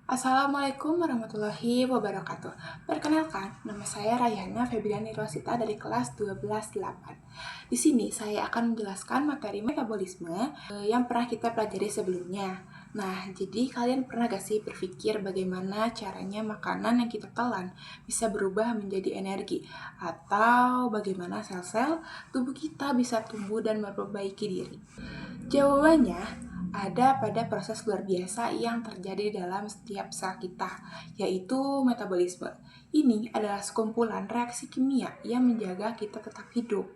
Assalamualaikum warahmatullahi wabarakatuh. Perkenalkan, nama saya Rayhana Febriani Rosita dari kelas 12-8. Di sini saya akan menjelaskan materi metabolisme yang pernah kita pelajari sebelumnya. Nah, jadi kalian pernah gak sih berpikir bagaimana caranya makanan yang kita telan bisa berubah menjadi energi? Atau bagaimana sel-sel tubuh kita bisa tumbuh dan memperbaiki diri? Jawabannya ada pada proses luar biasa yang terjadi dalam setiap sel kita, yaitu metabolisme. Ini adalah sekumpulan reaksi kimia yang menjaga kita tetap hidup.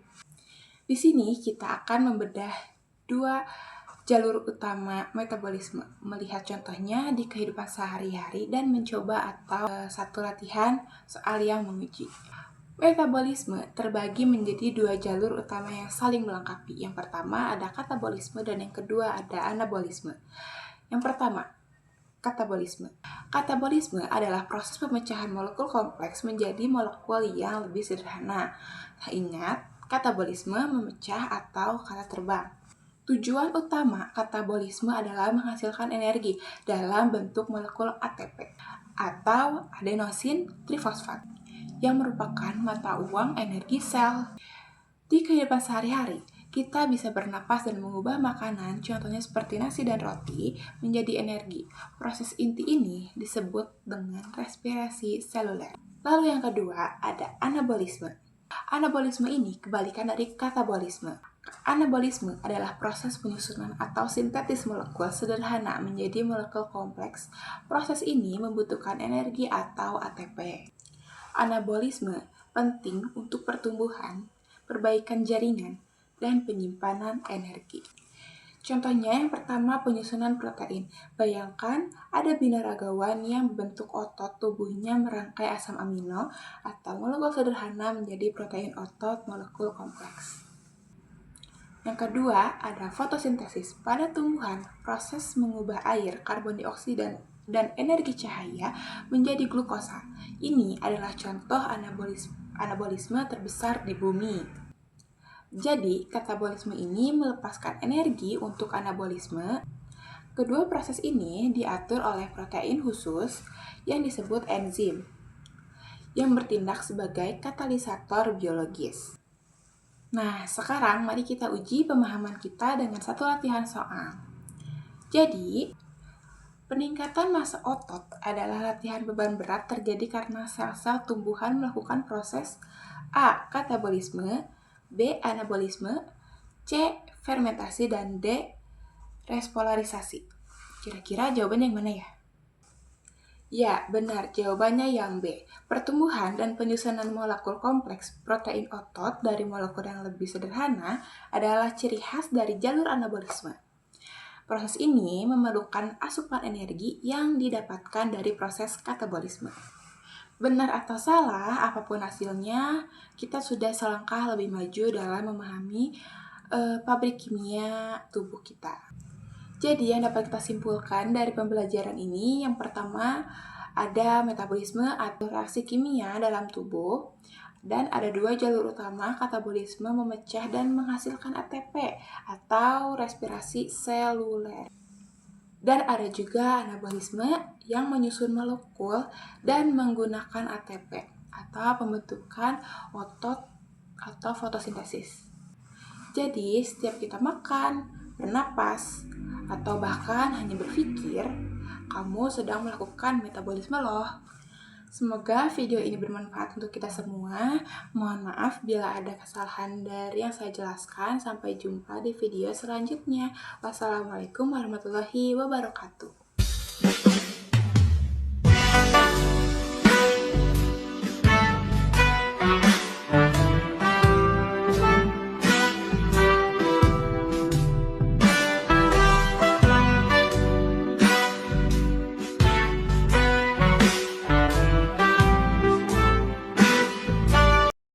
Di sini kita akan membedah dua jalur utama metabolisme, melihat contohnya di kehidupan sehari-hari dan mencoba atau satu latihan soal yang menguji. Metabolisme terbagi menjadi dua jalur utama yang saling melengkapi. Yang pertama ada katabolisme dan yang kedua ada anabolisme. Yang pertama, katabolisme. Katabolisme adalah proses pemecahan molekul kompleks menjadi molekul yang lebih sederhana. Nah, ingat, katabolisme memecah atau kata terbang. Tujuan utama katabolisme adalah menghasilkan energi dalam bentuk molekul ATP atau adenosin trifosfat yang merupakan mata uang energi sel. Di kehidupan sehari-hari, kita bisa bernapas dan mengubah makanan, contohnya seperti nasi dan roti, menjadi energi. Proses inti ini disebut dengan respirasi seluler. Lalu yang kedua, ada anabolisme. Anabolisme ini kebalikan dari katabolisme. Anabolisme adalah proses penyusunan atau sintetis molekul sederhana menjadi molekul kompleks. Proses ini membutuhkan energi atau ATP. Anabolisme penting untuk pertumbuhan, perbaikan jaringan, dan penyimpanan energi. Contohnya yang pertama penyusunan protein. Bayangkan ada binaragawan yang membentuk otot, tubuhnya merangkai asam amino atau molekul sederhana menjadi protein otot molekul kompleks. Yang kedua ada fotosintesis. Pada tumbuhan, proses mengubah air, karbon dioksida, dan energi cahaya menjadi glukosa. Ini adalah contoh anabolisme terbesar di bumi. Jadi, katabolisme ini melepaskan energi untuk anabolisme. Kedua proses ini diatur oleh protein khusus yang disebut enzim, yang bertindak sebagai katalisator biologis. Nah, sekarang mari kita uji pemahaman kita dengan satu latihan soal. Jadi, peningkatan massa otot adalah latihan beban berat terjadi karena sel-sel tumbuhan melakukan proses A. Katabolisme, B. Anabolisme, C. Fermentasi, dan D. Respolarisasi. Kira-kira jawaban yang mana ya? Ya, benar. Jawabannya yang B. Pertumbuhan dan penyusunan molekul kompleks protein otot dari molekul yang lebih sederhana adalah ciri khas dari jalur anabolisme. Proses ini memerlukan asupan energi yang didapatkan dari proses katabolisme. Benar atau salah, apapun hasilnya, kita sudah selangkah lebih maju dalam memahami pabrik kimia tubuh kita. Jadi yang dapat kita simpulkan dari pembelajaran ini, yang pertama ada metabolisme atau reaksi kimia dalam tubuh, dan ada dua jalur utama katabolisme memecah dan menghasilkan ATP atau respirasi seluler. Dan ada juga anabolisme yang menyusun molekul dan menggunakan ATP atau pembentukan otot atau fotosintesis. Jadi setiap kita makan, bernapas, atau bahkan hanya berpikir, kamu sedang melakukan metabolisme loh. Semoga video ini bermanfaat untuk kita semua. Mohon maaf bila ada kesalahan dari yang saya jelaskan. Sampai jumpa di video selanjutnya. Wassalamualaikum warahmatullahi wabarakatuh.